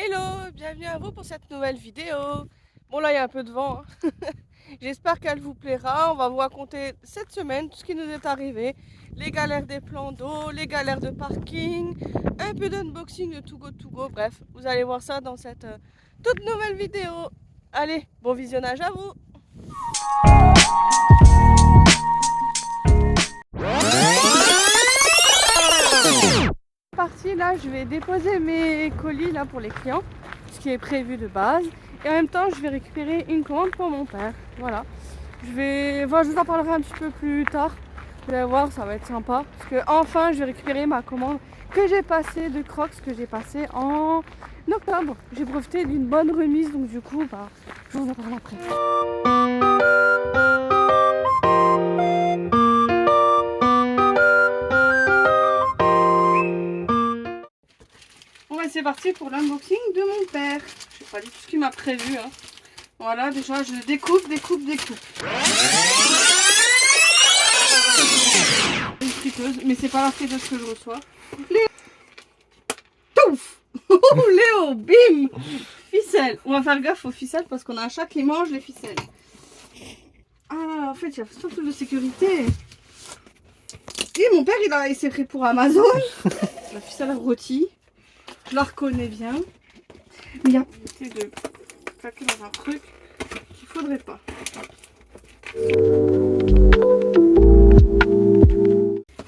Hello, bienvenue à vous pour cette nouvelle vidéo. Bon là il y a un peu de vent, hein. J'espère qu'elle vous plaira. On va vous raconter cette semaine tout ce qui nous est arrivé. Les galères des plans d'eau, les galères de parking, un peu d'unboxing de To Go. Bref, vous allez voir ça dans cette toute nouvelle vidéo. Allez, bon visionnage à vous. Parti là, je vais déposer mes colis là pour les clients, ce qui est prévu de base, et en même temps je vais récupérer une commande pour mon père. Voilà, je vous en parlerai un petit peu plus tard. Vous allez voir, ça va être sympa parce que enfin je vais récupérer ma commande que j'ai passée de Crocs, que j'ai passée en octobre. J'ai profité d'une bonne remise, donc du coup je vous en parle après. C'est parti pour l'unboxing de mon père. Je sais pas du tout ce qu'il m'a prévu, hein. Voilà, déjà je découpe. Une friteuse, mais c'est pas la friteuse que je reçois. Léo, touf. Oh Léo, bim. Ficelle. On va faire gaffe aux ficelles parce qu'on a un chat qui mange les ficelles. Ah, en fait, il y a surtout de sécurité. Et mon père, il s'est pris pour Amazon. La ficelle rôtie. Je la reconnais bien. Mais il y a de claquer dans un truc qu'il faudrait pas.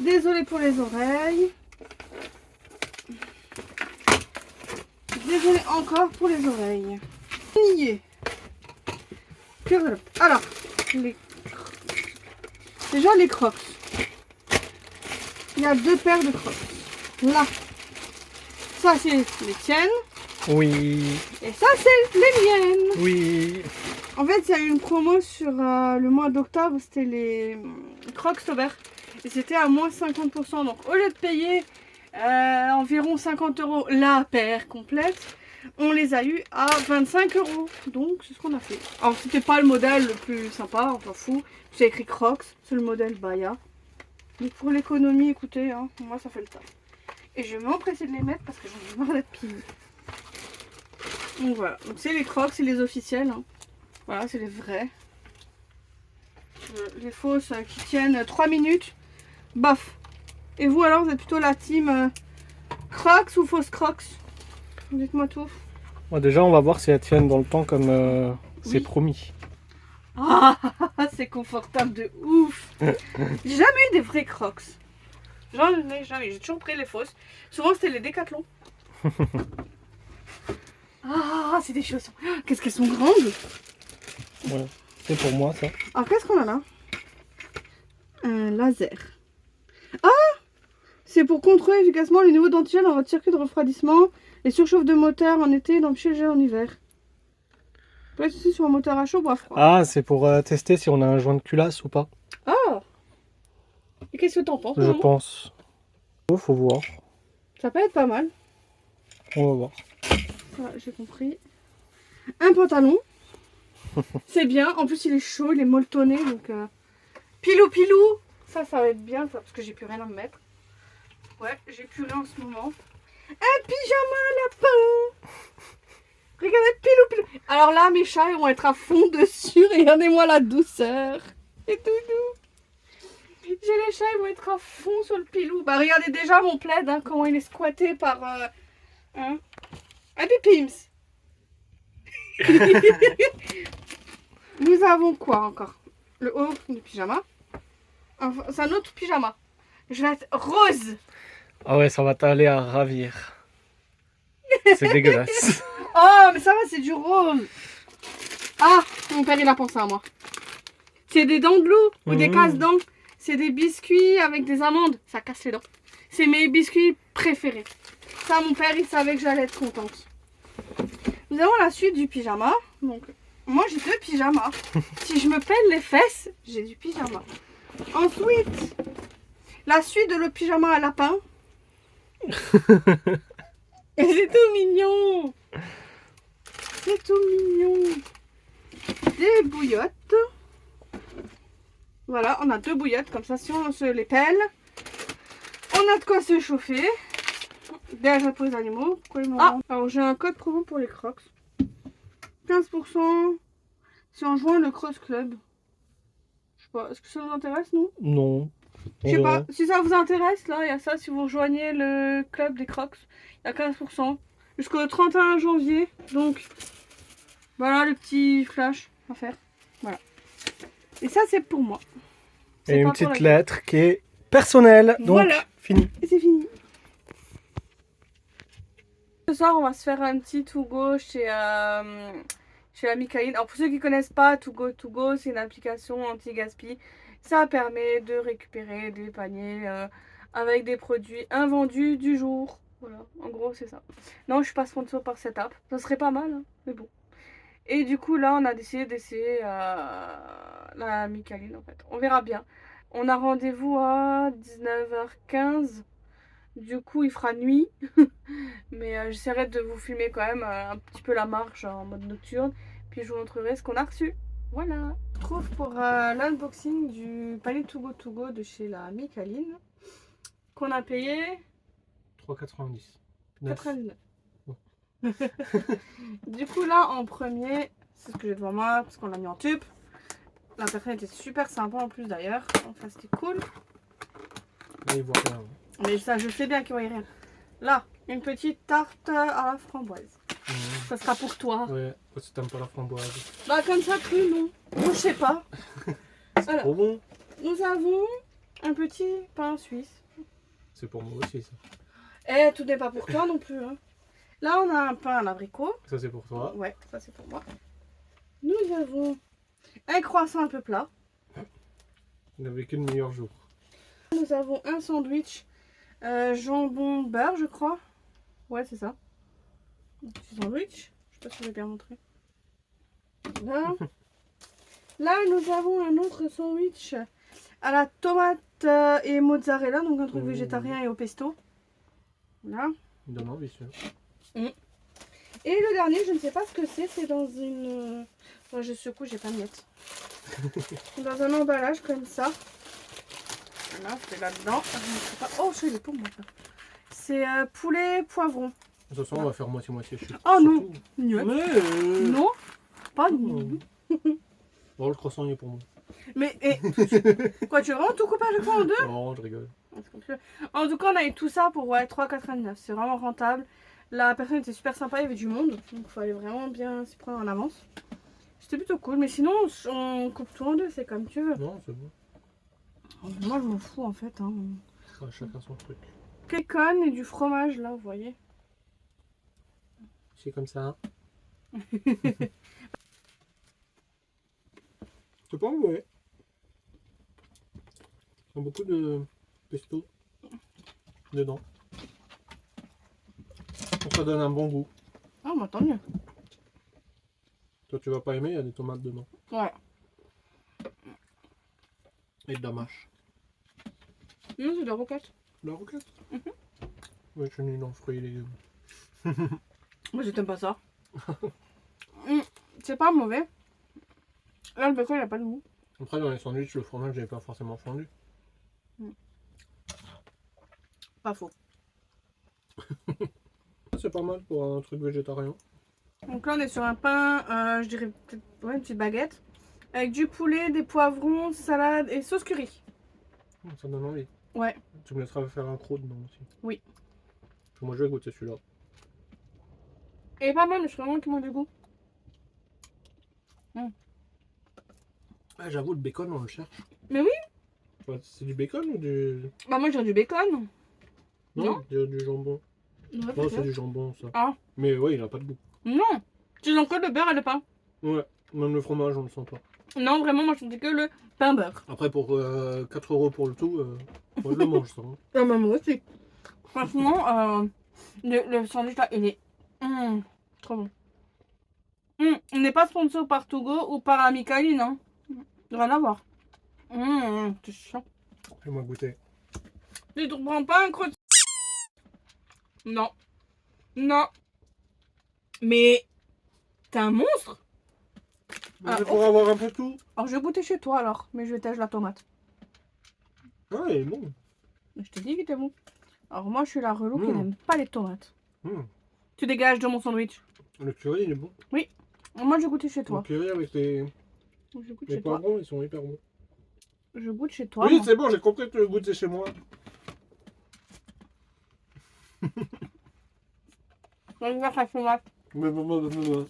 Désolée pour les oreilles. Désolée encore pour les oreilles. Alors, déjà les Crocs. Il y a deux paires de Crocs. Là. Ça c'est les tiennes. Oui. Et ça c'est les miennes. Oui. En fait, il y a eu une promo sur le mois d'octobre, c'était les Crocs Sober. Et c'était à moins 50%. Donc au lieu de payer environ 50 € la paire complète, on les a eu à 25 €. Donc c'est ce qu'on a fait. Alors c'était pas le modèle le plus sympa, on s'en fout. C'est écrit Crocs, c'est le modèle Baya. Donc pour l'économie, écoutez, hein, moi ça fait le taf. Et je vais m'empresser de les mettre parce que j'en ai marre d'être pile. Donc voilà, donc c'est les Crocs, c'est les officiels, hein. Voilà, c'est les vrais. Les fausses qui tiennent 3 minutes, baf. Et vous alors, vous êtes plutôt la team Crocs ou fausses Crocs? Dites-moi tout. Bon, déjà, on va voir si elles tiennent dans le temps comme c'est Oui. promis. Ah, c'est confortable de ouf. J'ai jamais eu des vrais Crocs. J'en ai jamais, j'ai toujours pris les fausses. Souvent c'était les Décathlon. Ah, c'est des chaussons. Qu'est-ce qu'elles sont grandes. Ouais, c'est pour moi ça. Alors qu'est-ce qu'on a là? Un laser. Ah, c'est pour contrôler efficacement le niveau d'antigel dans votre circuit de refroidissement, les surchauffes de moteur en été et d'empêcher le gel en hiver. Peut être aussi sur un moteur à chaud ou à froid. Ah, c'est pour tester si on a un joint de culasse ou pas. Ah. Et qu'est-ce que t'en penses? Je pense. Oh, faut voir. Ça peut être pas mal. On va voir. Voilà, j'ai compris. Un pantalon. C'est bien. En plus, il est chaud, il est molletonné. Donc, pilou. Ça va être bien, ça, parce que j'ai plus rien à me mettre. Ouais, j'ai plus rien en ce moment. Un pyjama lapin. Regardez, pilou. Alors là, mes chats, ils vont être à fond dessus. Regardez-moi la douceur. Et tout doux. J'ai les chats, ils vont être à fond sur le pilou. Bah, regardez déjà mon plaid, hein, comment il est squatté par... un Pims. Nous avons quoi encore? Le haut du pyjama. Enfin, c'est un autre pyjama. Je vais être rose. Ah ouais, ça va t'aller à ravir. C'est dégueulasse. Oh, mais ça va, c'est du rose. Ah, mon père, il a pensé à moi. C'est des dents de loup ou des casse-dents. C'est des biscuits avec des amandes. Ça casse les dents. C'est mes biscuits préférés. Ça, mon père, il savait que j'allais être contente. Nous avons la suite du pyjama. Donc, moi, j'ai deux pyjamas. Si je me pèle les fesses, j'ai du pyjama. Ensuite, la suite de le pyjama à lapin. Et c'est tout mignon. C'est tout mignon. Des bouillottes. Voilà, on a deux bouillottes. Comme ça, si on se les pèle, on a de quoi se chauffer. Déjà pour les animaux. Pourquoi ils m'ont vendu? Alors j'ai un code promo pour les Crocs. 15% si on joint le Cross Club. Je sais pas, est-ce que ça vous intéresse, nous? Non. Je sais pas, si ça vous intéresse, là, il y a ça, si vous rejoignez le club des Crocs, il y a 15%. Jusqu'au 31 janvier, donc voilà le petit flash à faire. Voilà. Et ça, c'est pour moi. Et une petite lettre qui est personnelle, donc voilà. fini. Et c'est fini. Ce soir, on va se faire un petit to go chez la Micaline. Alors pour ceux qui connaissent pas, To Go, c'est une application anti-gaspi. Ça permet de récupérer des paniers avec des produits invendus du jour. Voilà, en gros c'est ça. Non, je suis pas sponsor par cette app. Ça serait pas mal, hein, mais bon. Et du coup là, on a décidé d'essayer la Micaline en fait. On verra bien. On a rendez-vous à 19h15. Du coup, il fera nuit. Mais j'essaierai de vous filmer quand même un petit peu la marche en mode nocturne. Puis je vous montrerai ce qu'on a reçu. Voilà. On se retrouve pour l'unboxing du panier To Go de chez la Micaline. Qu'on a payé 3,90. 99. Du coup là en premier, c'est ce que j'ai devant moi parce qu'on l'a mis en tube. La personne était super sympa en plus d'ailleurs. Enfin c'était cool. Là, il voit rien. Mais ça je sais bien qu'il ne voyait rien. Là, une petite tarte à la framboise. Ça sera pour toi. Ouais, parce que t'aimes pas la framboise. Bah comme ça plus non. Moi je sais pas. C'est trop bon. Nous avons un petit pain suisse. C'est pour moi aussi ça. Eh, tout n'est pas pour toi non plus. Hein. Là on a un pain à l'abricot. Ça c'est pour toi. Ouais, ça c'est pour moi. Nous avons un croissant un peu plat. Il n'a vécu le meilleur jour. Nous avons un sandwich jambon beurre je crois. Ouais c'est ça. Un petit sandwich. Je sais pas si je vais bien montrer. Là. Là nous avons un autre sandwich à la tomate et mozzarella. Donc un truc végétarien et au pesto. Là. Il donne envie celui-là. Et le dernier, je ne sais pas ce que c'est. C'est dans une... Moi je secoue, j'ai pas de miettes. Dans un emballage comme ça. Voilà, c'est là-dedans. Je ne sais pas. Oh, c'est les pour moi. C'est poulet poivron. De toute façon, on va faire moitié-moitié. Oh non. Mais Non, pas non. Bon, le croissant il est pour moi. Mais quoi, tu veux vraiment tout couper à chaque fois en deux? Non, je rigole. En tout cas, on a eu tout ça pour 3,99. C'est vraiment rentable. La personne était super sympa, il y avait du monde. Donc il fallait vraiment bien s'y prendre en avance. C'était plutôt cool. Mais sinon, on coupe tout en deux, c'est comme tu veux. Non, c'est bon. Moi, je m'en fous en fait. Hein. Ouais, chacun son truc. Bacon et du fromage là, vous voyez. C'est comme ça. C'est pas mauvais. Il y a beaucoup de pesto dedans. Ça donne un bon goût. Ah, bah tant mieux. Toi, tu vas pas aimer, il y a des tomates dedans. Ouais. Et de la mâche. Non, c'est de la roquette. De la roquette. Ouais, je suis nul en fruits et légumes. Moi, je t'aime pas ça. C'est pas mauvais. Là, le bacon, il a pas de goût. Après, dans les sandwichs, le fromage n'est pas forcément fondu. Pas faux. C'est pas mal pour un truc végétarien. Donc là, on est sur un pain, je dirais peut-être une petite baguette. Avec du poulet, des poivrons, salade et sauce curry. Ça donne envie. Ouais. Tu me laisseras faire un croc dedans aussi. Oui. Moi, je vais goûter celui-là. Et pas mal, mais je suis vraiment qui mange du goût. Ah, j'avoue, le bacon, on le cherche. Mais oui. Ouais, c'est du bacon ou du... Bah moi, je dirais du bacon. Non. Du jambon. Ouais, Non, c'est du jambon, ça. Ah. Mais ouais, il a pas de goût. Non. Tu sens que le beurre et le pain. Ouais, même le fromage, on le sent pas. Non, vraiment, moi, je sentais que le pain beurre. Après, pour 4 € pour le tout, moi, je le mange, ça. Hein. Ah bah moi aussi. Franchement, le sandwich là, il est trop bon. On n'est pas sponsor par To Go ou par Micaline, hein. Rien à voir. C'est chiant. Fais-moi goûter. Tu te prends pas un croc. Non. Non. Mais t'es un monstre. Ah, pour avoir un peu tout. Alors je vais goûter chez toi alors, mais je vais tâcher la tomate. Ah, il est bon. Je te dis qu'il était bon. Alors moi, je suis la relou qui n'aime pas les tomates. Mmh. Tu dégages de mon sandwich. Le curry, il est bon. Moi, je goûte chez Le toi. curry avec Je goûte les chez toi. poivrons, ils sont hyper bons. Je goûte chez toi. Oui, moi. c'est bon, j'ai compris que tu le goûtais chez moi. Je vais faire la tomate. Mais bon.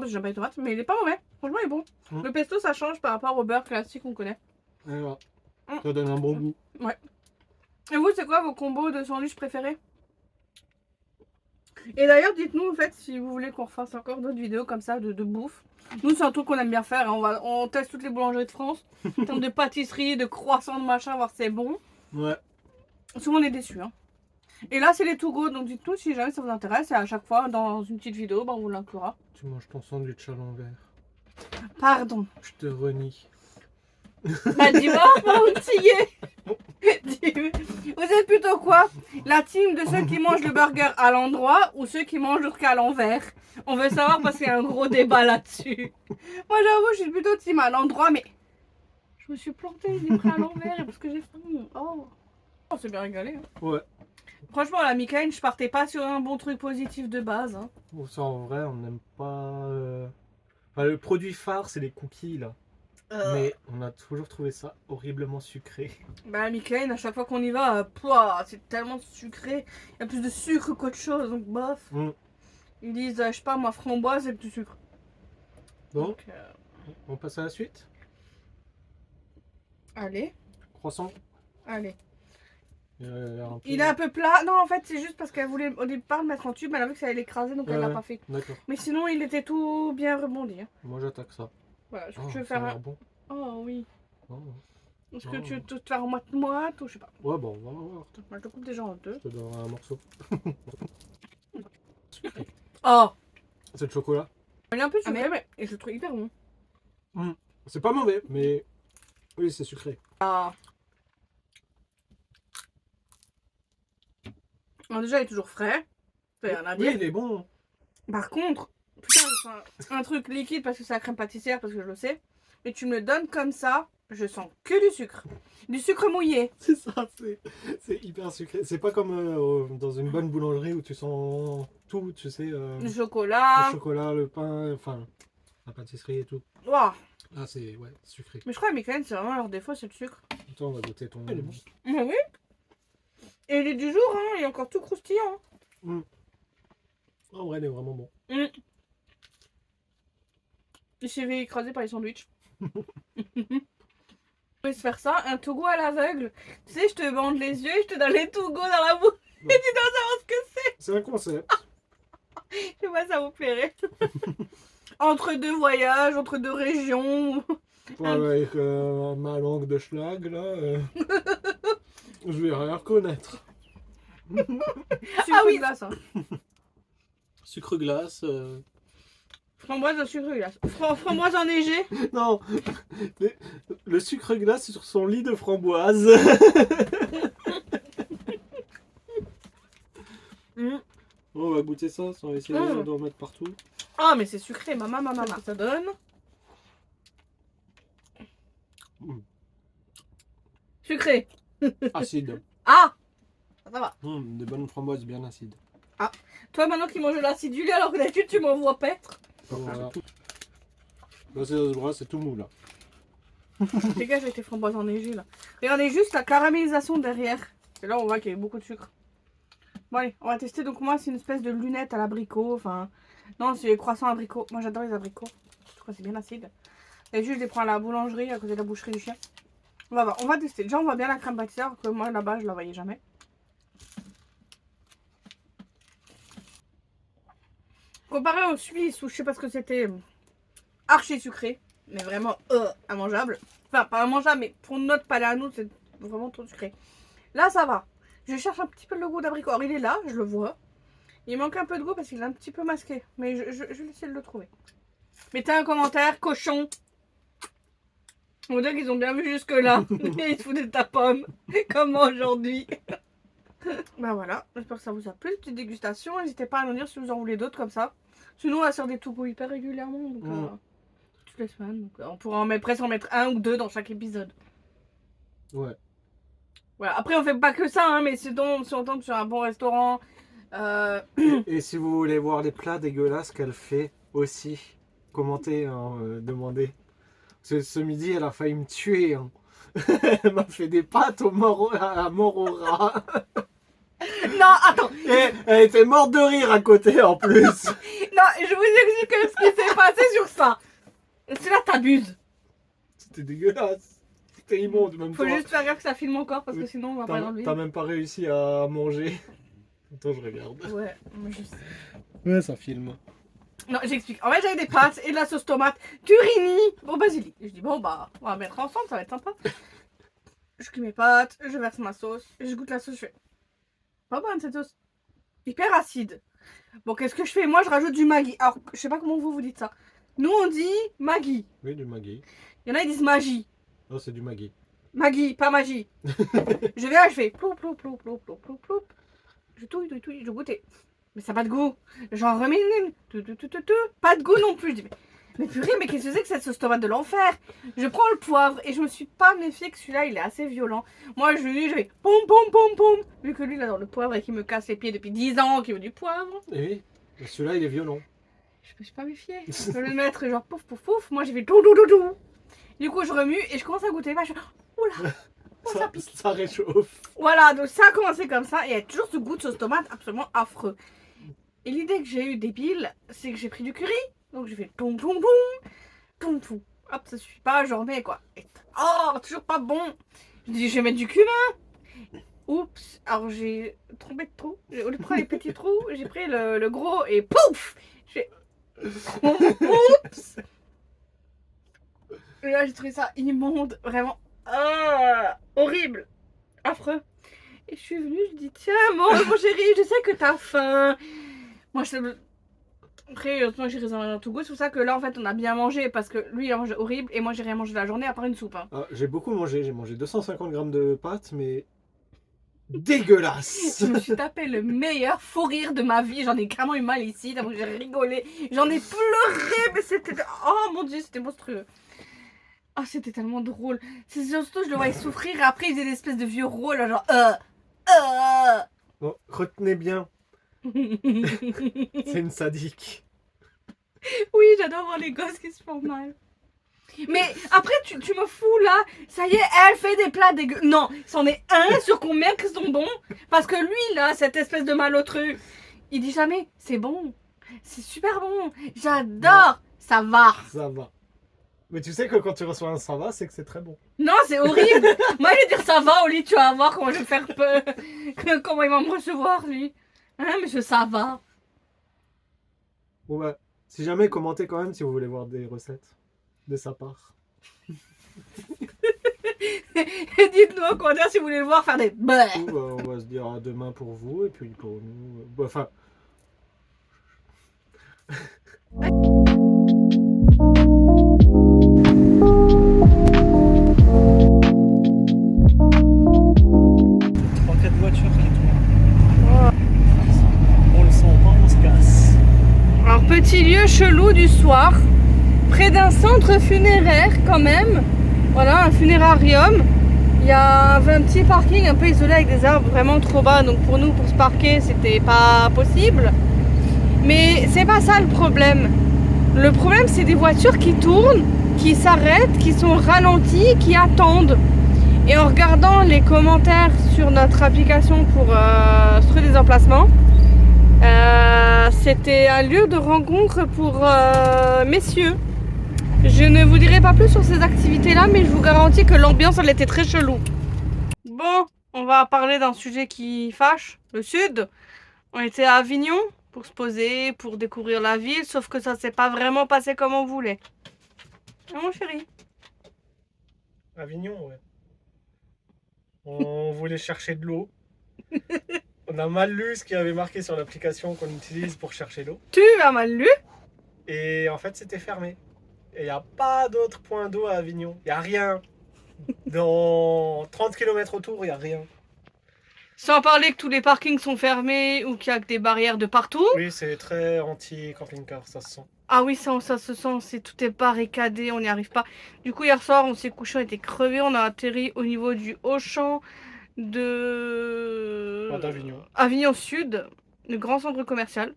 J'aime pas les tomates, mais il est pas mauvais. Franchement, il est bon. Mm. Le pesto, ça change par rapport au beurre classique qu'on connaît. Alors, Mm. ça donne un bon goût. Et vous, c'est quoi vos combos de sandwich préférés? Et d'ailleurs, dites-nous en fait si vous voulez qu'on refasse encore d'autres vidéos comme ça de bouffe. Nous, c'est un truc qu'on aime bien faire. Hein. On teste toutes les boulangeries de France. En termes de pâtisserie, de croissants, de machin, voir si c'est bon. Ouais. Souvent, on est déçus. Hein. Et là, c'est les to go. Donc, dites-nous si jamais ça vous intéresse. Et à chaque fois, dans une petite vidéo, on vous l'inclura. Tu manges ton sandwich à l'envers. Pardon. Je te renie. Bah, dis-moi, vous êtes plutôt quoi? La team de ceux qui mangent le burger à l'endroit ou ceux qui mangent le truc à l'envers? On veut savoir parce qu'il y a un gros débat là-dessus. Moi, j'avoue, je suis plutôt team à l'endroit, mais je me suis plantée, j'ai pris à l'envers parce que j'ai faim. Oh, on s'est bien régalé. Hein. Ouais. Franchement, la Mikaël, je partais pas sur un bon truc positif de base. Hein. Bon, ça, en vrai, on n'aime pas... Enfin, le produit phare, c'est les cookies, là. Mais on a toujours trouvé ça horriblement sucré. Bah, Mikaël, à chaque fois qu'on y va, pouah, c'est tellement sucré. Il y a plus de sucre qu'autre chose, donc bof. Mm. Ils disent, je sais pas, moi, framboise et du sucre. Bon, Donc, on passe à la suite. allez, Croissant. allez. Un peu- Il est un peu plat. Non, en fait, c'est juste parce qu'elle voulait au départ le mettre en tube, elle a vu que ça allait l'écraser, donc elle l'a Ouais. pas fait. D'accord. Mais sinon, il était tout bien rebondi. Hein. Moi, j'attaque ça. Voilà, est-ce que Oh, tu veux ça a faire l'air un. bon. Oh oui. Oh. Est-ce que Oh. tu veux tout faire en moite ou je sais pas. Ouais, bon, on va voir. Moi, je te coupe déjà en deux. Je te donnerai un morceau. Oh, C'est le chocolat. il est un peu sucré, mais et je le trouve hyper bon. C'est pas mauvais, mais oui, c'est sucré. Ah. Alors déjà, il est toujours frais. C'est rien à Oui, dire. il est bon. Par contre, putain, c'est un truc liquide parce que c'est la crème pâtissière, parce que je le sais. Mais tu me le donnes comme ça, je sens que du sucre. Du sucre mouillé. C'est ça, c'est hyper sucré. C'est pas comme dans une bonne boulangerie où tu sens tout, tu sais, Du le chocolat. chocolat, le pain, enfin, la pâtisserie et tout. Ouah. Là, c'est ouais, sucré. Mais je crois que Mikaël, c'est vraiment leur défaut, c'est le sucre. Attends, on va goûter ton. Mais oui. Et il est du jour, hein, il est encore tout croustillant. En vrai, il est vraiment bon. Il s'est fait écraser par les sandwichs. On peut se faire ça, un Togo à l'aveugle. Tu sais, je te bande les yeux et je te donne les Togo dans la bouche. Ouais. Et tu dois savoir ce que c'est. C'est un concept. Je sais pas, ça vous plairait. Entre deux voyages, entre deux régions. Ouais, avec ma langue de schlag, là, je vais rien reconnaître. Ah oui, là, ça. Sucre glace. Framboise au sucre glace. Framboise enneigée. Non, le sucre glace sur son lit de framboise. On va goûter ça, on va essayer d'en mettre partout. Ah, mais c'est sucré, maman. Ça donne. Sucré. Acide. Ah, ça va. Des bonnes framboises bien acides. Toi, maintenant qui manges de l'acidulé, alors que d'habitude, tu m'envoies paître. Voilà. Là, c'est tout mou, là. Dégage avec tes framboises enneigées, là. Regardez juste la caramélisation derrière. Et là, on voit qu'il y a beaucoup de sucre. Bon, allez, on va tester. Donc, moi, c'est une espèce de lunette à l'abricot. Enfin, non, c'est croissant abricot. Moi, j'adore les abricots. Je trouve que c'est bien acide. Et juste, je les prends à la boulangerie, à côté de la boucherie du chien. On va voir, on va tester. Déjà, on voit bien la crème pâtissière, que moi, là-bas, je la voyais jamais. Comparé aux Suisses, où je sais pas ce que c'était, archi sucré, mais vraiment immangeable. Enfin, pas immangeable, mais pour notre palais à nous, c'est vraiment trop sucré. Là, ça va. Je cherche un petit peu le goût d'abricot. Alors, il est là, je le vois. Il manque un peu de goût parce qu'il est un petit peu masqué. Mais je vais essayer de le trouver. Mettez un commentaire, cochon. On va dire qu'ils ont bien vu jusque-là. Et ils se foutent de ta pomme. Comme moi aujourd'hui. Bah voilà, j'espère que ça vous a plu, petite dégustation. N'hésitez pas à nous dire si vous en voulez d'autres comme ça. Sinon, on va faire des to-go hyper régulièrement. Donc, toutes les semaines. Donc, on pourra presque en mettre un ou deux dans chaque épisode. Ouais. Voilà. Après, on fait pas que ça, hein, mais si on tombe sur un bon restaurant. Et si vous voulez voir les plats dégueulasses qu'elle fait aussi, commentez, hein, demandez. Ce midi, elle a failli me tuer. Hein. Elle m'a fait des pâtes à la mort au rat. Non, attends. Et elle était morte de rire à côté en plus. Non, je vous explique ce qui s'est passé sur ça. C'est là, t'abuses. C'était dégueulasse. C'était immonde même Faut toi. juste faire gaffe que ça filme encore parce que sinon on va pas dans le T'as vide. même pas réussi à manger. Attends, je regarde. Ouais, moi je sais. Ouais, ça filme. Non, j'explique. En fait, j'avais des pâtes et de la sauce tomate, turini au basilic. Et je dis, bon, bah, on va mettre ensemble, ça va être sympa. Je cuis mes pâtes, je verse ma sauce, je goûte la sauce, je fais. Pas bonne cette sauce. Hyper acide. Bon, qu'est-ce que je fais? Moi, je rajoute du Maggi. Alors, je sais pas comment vous dites ça. Nous, on dit Maggi. Oui, du Maggi. Il y en a, ils disent Magie. Non, c'est du Maggi. Maggi, pas magie. Je viens, je fais plou, plou, plou, plou, plou, plou, plou. Je touille, je goûte. Mais ça n'a pas de goût. J'en remets une. Pas de goût non plus. Je dis, mais purée, mais qu'est-ce que c'est que cette sauce tomate de l'enfer? Je prends le poivre et je me suis pas méfiée que celui-là, il est assez violent. Moi, je lui dis, je fais pom, pom, pom, pom. Vu que lui, il adore le poivre et qu'il me casse les pieds depuis 10 ans, qu'il veut du poivre. Et oui, celui-là, il est violent. Je me suis pas méfiée. Je peux le mettre genre pouf, pouf, pouf. Moi, j'ai fait tout, tout, tout, tout. Du coup, je remue et je commence à goûter. Je fais, oula. Oh, ça pique. Ça réchauffe. Voilà, donc ça a commencé comme ça et il y a toujours ce goût de sauce tomate absolument affreux. Et l'idée que j'ai eue débile, c'est que j'ai pris du curry. Donc j'ai fait tom tom tom, tom tom. Hop, ça suffit pas, j'en remets quoi. Et oh, toujours pas bon. Je dis, je vais mettre du cumin. Oups, alors j'ai trompé de trou. Au lieu de prendre les petits trous, j'ai pris le gros et pouf. J'ai oups. Et là, j'ai trouvé ça immonde, vraiment horrible, affreux. Et je suis venue, je dis tiens, mange mon chéri, je sais que t'as faim. Moi, je sais. Après, heureusement, j'ai réservé un tout goût. C'est pour ça que là, en fait, on a bien mangé parce que lui, il a mangé horrible et moi, j'ai rien mangé de la journée à part une soupe. Hein. Ah, j'ai beaucoup mangé. J'ai mangé 250 grammes de pâtes, mais dégueulasse. Je me suis tapé le meilleur fou rire de ma vie. J'en ai carrément eu mal ici. Donc, j'ai rigolé. J'en ai pleuré, mais c'était. Oh mon dieu, c'était monstrueux. Oh, c'était tellement drôle. C'est surtout, je le voyais souffrir et après, il faisait l'espèce de vieux rôle, genre. Bon, retenez bien, c'est une sadique. Oui, j'adore voir les gosses qui se font mal. Mais après, tu me fous là. Ça y est, elle fait des plats dégueux. Non, c'en est un sur combien qui sont bons. Parce que lui, là, cette espèce de malotru, il dit jamais c'est bon. C'est super bon. J'adore. Ça va. Ça va. Mais tu sais que quand tu reçois un ça va, c'est que c'est très bon. Non, c'est horrible. Moi, je vais dire ça va au lit. Tu vas voir comment je vais faire peur. Comment il va me recevoir, lui. Hein, monsieur, ça va. Bon bah, si jamais, commentez quand même si vous voulez voir des recettes de sa part. Et dites-nous en commentaire si vous voulez le voir faire des. Ou, on va se dire à demain pour vous et puis pour nous. Bah, enfin. Voiture et tout. On le sent pas, on se casse. Alors, petit lieu chelou du soir, près d'un centre funéraire quand même. Voilà, un funérarium. Il y a un petit parking un peu isolé avec des arbres vraiment trop bas. Donc pour nous, pour se parquer, c'était pas possible. Mais c'est pas ça le problème. Le problème, c'est des voitures qui tournent, qui s'arrêtent, qui sont ralenties, qui attendent. Et en regardant les commentaires sur notre application pour trouver des emplacements, c'était un lieu de rencontre pour messieurs. Je ne vous dirai pas plus sur ces activités-là, mais je vous garantis que l'ambiance, elle était très chelou. Bon, on va parler d'un sujet qui fâche, le sud. On était à Avignon pour se poser, pour découvrir la ville, sauf que ça s'est pas vraiment passé comme on voulait. Ah, mon chéri. Avignon, ouais. On voulait chercher de l'eau. On a mal lu ce qu'il y avait marqué sur l'application qu'on utilise pour chercher l'eau. Tu as mal lu? Et en fait, c'était fermé. Et il n'y a pas d'autre point d'eau à Avignon. Il n'y a rien. Dans 30 km autour, il n'y a rien. Sans parler que tous les parkings sont fermés ou qu'il y a que des barrières de partout. Oui, c'est très anti-camping-car, ça se sent. Ah oui, ça se sent, tout est barricadé, on n'y arrive pas. Du coup, hier soir, on s'est couché, on était crevés, on a atterri au niveau du Auchan de d'Avignon. Avignon Sud, le grand centre commercial.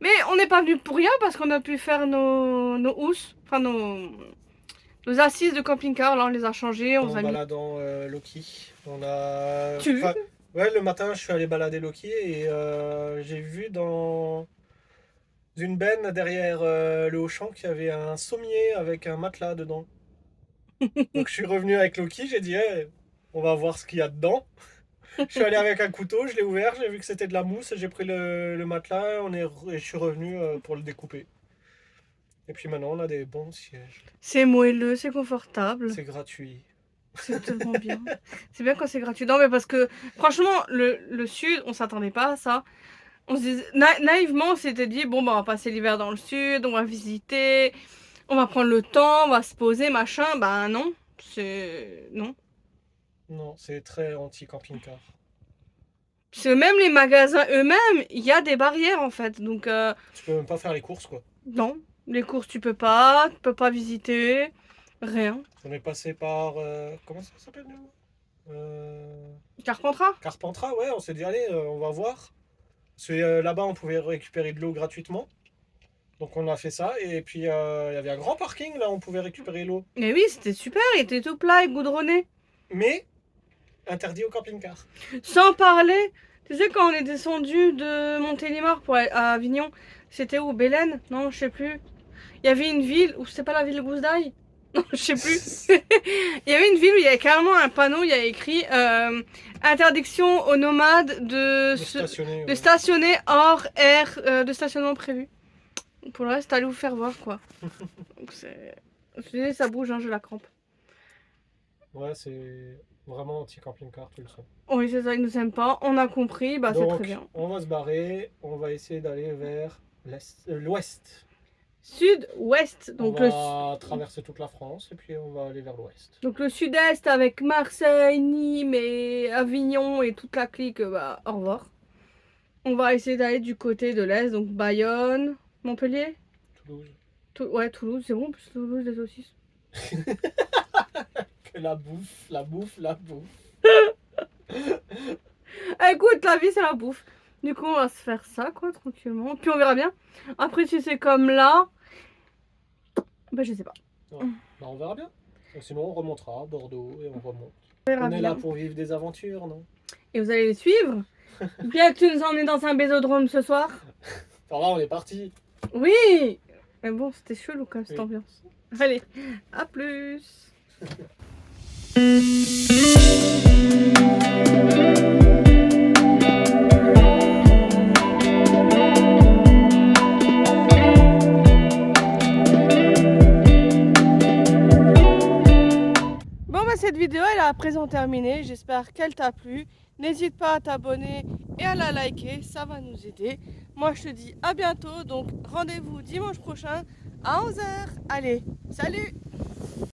Mais on n'est pas venu pour rien parce qu'on a pu faire nos housses, enfin nos assises de camping-car. Là, on les a changées. On En a mis... baladant Loki, on a... Tu enfin, ouais, le matin, je suis allé balader Loki et j'ai vu dans une benne derrière le Auchan qu'il y avait un sommier avec un matelas dedans. Donc je suis revenu avec Loki, j'ai dit hey, on va voir ce qu'il y a dedans. Je suis allé avec un couteau, je l'ai ouvert, j'ai vu que c'était de la mousse, j'ai pris le matelas et je suis revenu pour le découper. Et puis maintenant on a des bons sièges. C'est moelleux, c'est confortable. C'est gratuit. C'est tellement bien. C'est bien quand c'est gratuit. Non, mais parce que franchement, le sud, on s'attendait pas à ça. On se disait, naïvement, on s'était dit, bon, bah, on va passer l'hiver dans le sud, on va visiter, on va prendre le temps, on va se poser, machin. Bah non, c'est... Non. Non, c'est très anti-camping-car. Parce que même les magasins eux-mêmes, il y a des barrières en fait. Donc, Tu peux même pas faire les courses quoi. non, les courses tu peux pas visiter, rien. On est passé par... comment ça s'appelle nous Carpentras? Carpentras, ouais, on s'est dit allez, on va voir. Parce que là-bas on pouvait récupérer de l'eau gratuitement. Donc on a fait ça et puis il y avait un grand parking là, on pouvait récupérer l'eau. Mais oui, c'était super, il était tout plat et goudronné. Mais interdit au camping-car. Sans parler, tu sais, quand on est descendu de Montélimar pour aller à Avignon, c'était où? Bélène? Non, je sais plus. Il y avait une ville, ou c'était pas la ville de Gousse d'Aille? Non, je sais plus. Il y avait une ville où il y avait carrément un panneau, il y avait écrit interdiction aux nomades de stationner hors aire de stationnement prévu. Pour le reste, allez vous faire voir quoi. Donc c'est... Ça bouge, hein, j'ai la crampe. Ouais, c'est vraiment anti-camping-car, tu le sens. Oui, c'est ça, ils nous aiment pas. On a compris, bah c'est Donc, très bien. on va se barrer, on va essayer d'aller vers l'ouest. Sud-ouest, donc on va traverser toute la France et puis on va aller vers l'ouest. donc le sud-est avec Marseille, Nîmes et Avignon et toute la clique, bah au revoir. On va essayer d'aller du côté de l'est, donc Bayonne, Montpellier. Toulouse. Ouais, Toulouse, c'est bon, en plus Toulouse, les saucisses. Que la bouffe. Écoute, la vie c'est la bouffe. Du coup, on va se faire ça, quoi, tranquillement. Puis on verra bien. Après, si c'est comme là, bah je sais pas. Ouais. Bah, on verra bien. Sinon, on remontera à Bordeaux et on remonte. On est là pour vivre des aventures, non? Et vous allez les suivre. Bien que tu nous emmenes dans un bésodrome ce soir. Alors là, on est parti. Oui. Mais bon, c'était chelou comme cette Oui. ambiance. Allez, à plus. Bon bah cette vidéo elle est à présent terminée, j'espère qu'elle t'a plu. N'hésite pas à t'abonner et à la liker, ça va nous aider. Moi je te dis à bientôt, donc rendez-vous dimanche prochain à 11h. Allez, salut!